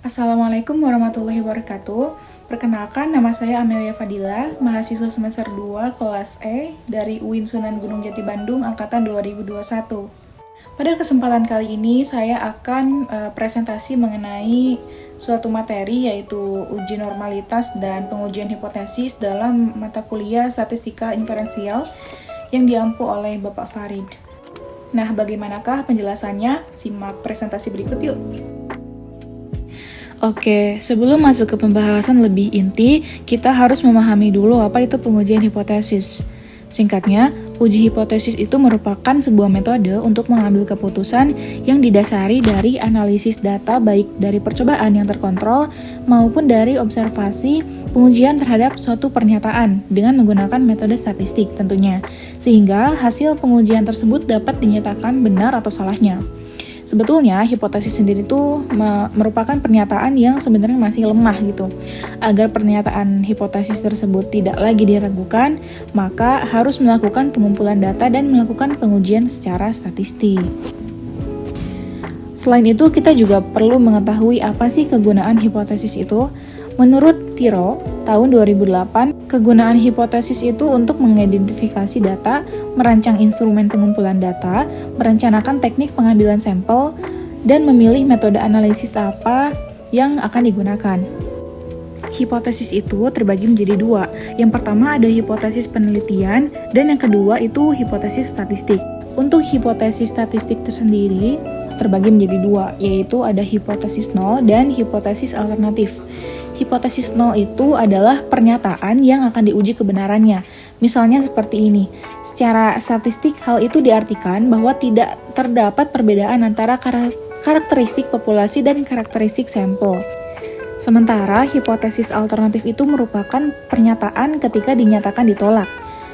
Assalamualaikum warahmatullahi wabarakatuh. Perkenalkan, nama saya Amelia Fadila, mahasiswa semester 2 kelas E dari UIN Sunan Gunung Jati Bandung angkatan 2021. Pada kesempatan kali ini saya akan presentasi mengenai suatu materi yaitu uji normalitas dan pengujian hipotesis dalam mata kuliah statistika inferensial yang diampu oleh Bapak Farid. Nah, bagaimanakah penjelasannya? Simak presentasi berikut yuk. Oke, sebelum masuk ke pembahasan lebih inti, kita harus memahami dulu apa itu pengujian hipotesis. Singkatnya, uji hipotesis itu merupakan sebuah metode untuk mengambil keputusan yang didasari dari analisis data baik dari percobaan yang terkontrol maupun dari observasi pengujian terhadap suatu pernyataan dengan menggunakan metode statistik tentunya, sehingga hasil pengujian tersebut dapat dinyatakan benar atau salahnya. Sebetulnya hipotesis sendiri itu merupakan pernyataan yang sebenarnya masih lemah gitu. Agar pernyataan hipotesis tersebut tidak lagi diragukan, maka harus melakukan pengumpulan data dan melakukan pengujian secara statistik. Selain itu, kita juga perlu mengetahui apa sih kegunaan hipotesis itu. Menurut Tiro, tahun 2008, kegunaan hipotesis itu untuk mengidentifikasi data, merancang instrumen pengumpulan data, merencanakan teknik pengambilan sampel, dan memilih metode analisis apa yang akan digunakan. Hipotesis itu terbagi menjadi dua. Yang pertama ada hipotesis penelitian, dan yang kedua itu hipotesis statistik. Untuk hipotesis statistik tersendiri terbagi menjadi dua, yaitu ada hipotesis nol dan hipotesis alternatif. Hipotesis nol itu adalah pernyataan yang akan diuji kebenarannya. Misalnya seperti ini. Secara statistik, hal itu diartikan bahwa tidak terdapat perbedaan antara karakteristik populasi dan karakteristik sampel. Sementara hipotesis alternatif itu merupakan pernyataan ketika dinyatakan ditolak.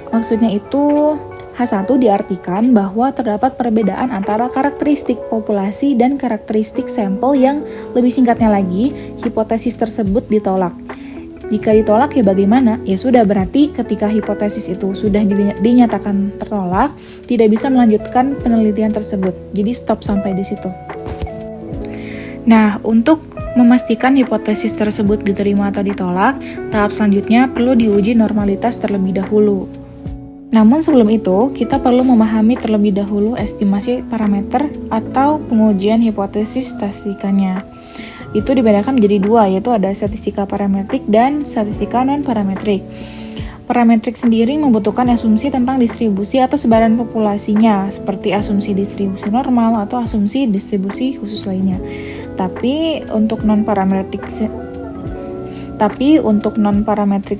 Maksudnya itu, H1 diartikan bahwa terdapat perbedaan antara karakteristik populasi dan karakteristik sampel yang lebih singkatnya lagi, hipotesis tersebut ditolak. Jika ditolak ya bagaimana? Ya sudah, berarti ketika hipotesis itu sudah dinyatakan tertolak, tidak bisa melanjutkan penelitian tersebut. Jadi stop sampai di situ. Nah, untuk memastikan hipotesis tersebut diterima atau ditolak, tahap selanjutnya perlu diuji normalitas terlebih dahulu. Namun sebelum itu, kita perlu memahami terlebih dahulu estimasi parameter atau pengujian hipotesis statistikanya. Itu dibedakan menjadi dua, yaitu ada statistika parametrik dan statistika non-parametrik. Parametrik sendiri membutuhkan asumsi tentang distribusi atau sebaran populasinya, seperti asumsi distribusi normal atau asumsi distribusi khusus lainnya. Tapi untuk non-parametrik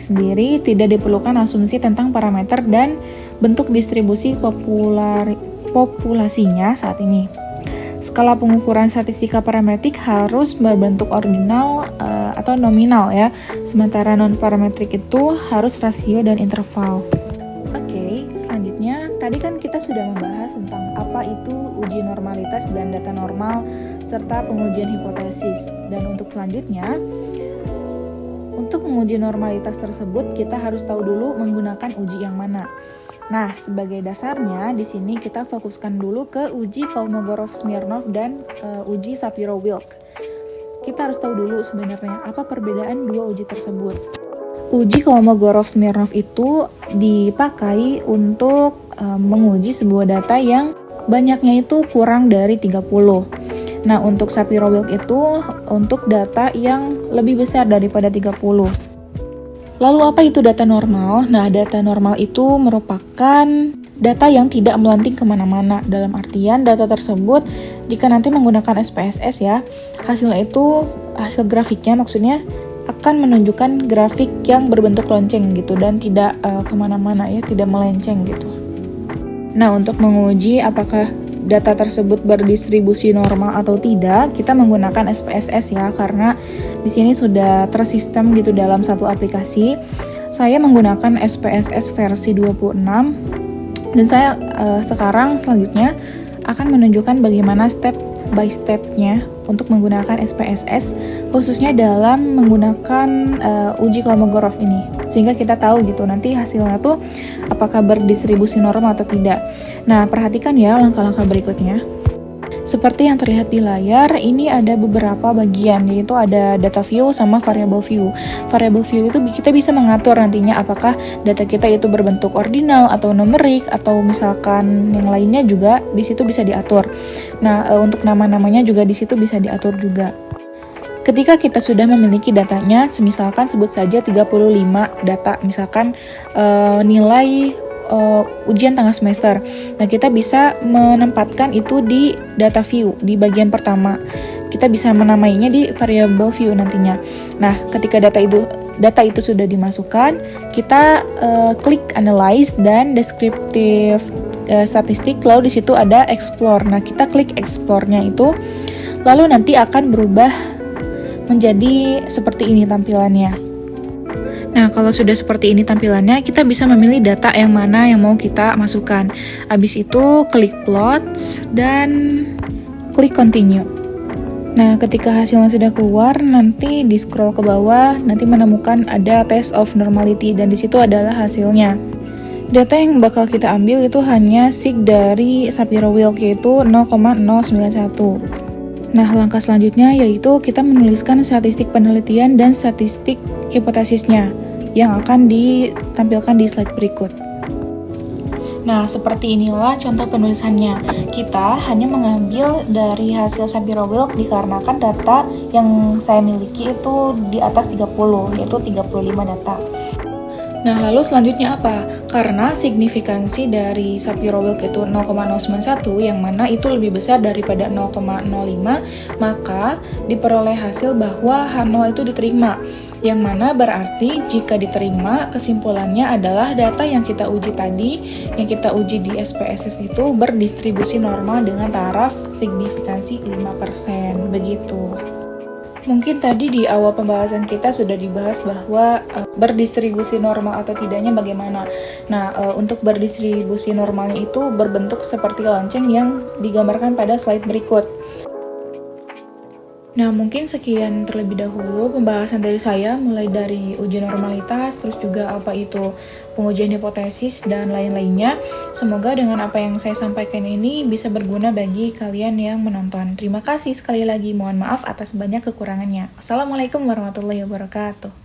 sendiri tidak diperlukan asumsi tentang parameter dan bentuk distribusi populasinya saat ini. Skala pengukuran statistika parametrik harus berbentuk ordinal atau nominal ya, sementara non-parametrik itu harus rasio dan interval. Oke, selanjutnya tadi kan kita sudah membahas tentang apa itu uji normalitas dan data normal serta pengujian hipotesis. Dan untuk selanjutnya, untuk menguji normalitas tersebut, kita harus tahu dulu menggunakan uji yang mana. Nah, sebagai dasarnya, di sini kita fokuskan dulu ke uji Kolmogorov-Smirnov dan uji Shapiro-Wilk. Kita harus tahu dulu sebenarnya apa perbedaan dua uji tersebut. Uji Kolmogorov-Smirnov itu dipakai untuk menguji sebuah data yang banyaknya itu kurang dari 30. Nah, untuk Shapiro-Wilk itu untuk data yang lebih besar daripada 30. Lalu apa itu data normal? Nah, data normal itu merupakan data yang tidak melanting kemana-mana. Dalam artian data tersebut jika nanti menggunakan SPSS ya, hasilnya itu, hasil grafiknya maksudnya akan menunjukkan grafik yang berbentuk lonceng gitu dan tidak kemana-mana ya, tidak melenceng gitu. Nah, untuk menguji apakah data tersebut berdistribusi normal atau tidak, kita menggunakan SPSS ya, karena di sini sudah tersistem gitu dalam satu aplikasi. Saya menggunakan SPSS versi 26 dan saya sekarang selanjutnya akan menunjukkan bagaimana step by step-nya untuk menggunakan SPSS, khususnya dalam menggunakan uji Kolmogorov ini, sehingga kita tahu gitu nanti hasilnya tuh apakah berdistribusi normal atau tidak. Nah, perhatikan ya langkah-langkah berikutnya. Seperti yang terlihat di layar, ini ada beberapa bagian, yaitu ada data view sama variable view. Variable view itu kita bisa mengatur nantinya apakah data kita itu berbentuk ordinal atau numerik atau misalkan yang lainnya juga di situ bisa diatur. Nah, untuk nama-namanya juga di situ bisa diatur juga. Ketika kita sudah memiliki datanya, misalkan sebut saja 35 data, misalkan nilai ujian tengah semester. Nah, kita bisa menempatkan itu di data view di bagian pertama. Kita bisa menamainya di variable view nantinya. Nah, ketika data itu sudah dimasukkan, kita klik analyze dan descriptive statistik, lalu di situ ada explore. Nah, kita klik explore-nya itu, lalu nanti akan berubah menjadi seperti ini tampilannya. Nah, kalau sudah seperti ini tampilannya, kita bisa memilih data yang mana yang mau kita masukkan. Habis itu, klik plots dan klik continue. Nah, ketika hasilnya sudah keluar, nanti di scroll ke bawah, nanti menemukan ada test of normality, dan di situ adalah hasilnya. Data yang bakal kita ambil itu hanya sig dari Shapiro-Wilk, yaitu 0,091. Nah, langkah selanjutnya yaitu kita menuliskan statistik penelitian dan statistik hipotesisnya yang akan ditampilkan di slide berikut. Nah, seperti inilah contoh penulisannya. Kita hanya mengambil dari hasil Shapiro-Wilk dikarenakan data yang saya miliki itu di atas 30, yaitu 35 data. Nah, lalu selanjutnya apa? Karena signifikansi dari Shapiro-Wilk itu 0,091, yang mana itu lebih besar daripada 0,05, maka diperoleh hasil bahwa H0 itu diterima. Yang mana berarti jika diterima, kesimpulannya adalah data yang kita uji tadi, yang kita uji di SPSS itu berdistribusi normal dengan taraf signifikansi 5%, begitu. Mungkin tadi di awal pembahasan kita sudah dibahas bahwa berdistribusi normal atau tidaknya bagaimana. Nah, untuk berdistribusi normalnya itu berbentuk seperti lonceng yang digambarkan pada slide berikut. Nah, mungkin sekian terlebih dahulu pembahasan dari saya, mulai dari uji normalitas, terus juga apa itu pengujian hipotesis, dan lain-lainnya. Semoga dengan apa yang saya sampaikan ini bisa berguna bagi kalian yang menonton. Terima kasih sekali lagi, mohon maaf atas banyak kekurangannya. Assalamualaikum warahmatullahi wabarakatuh.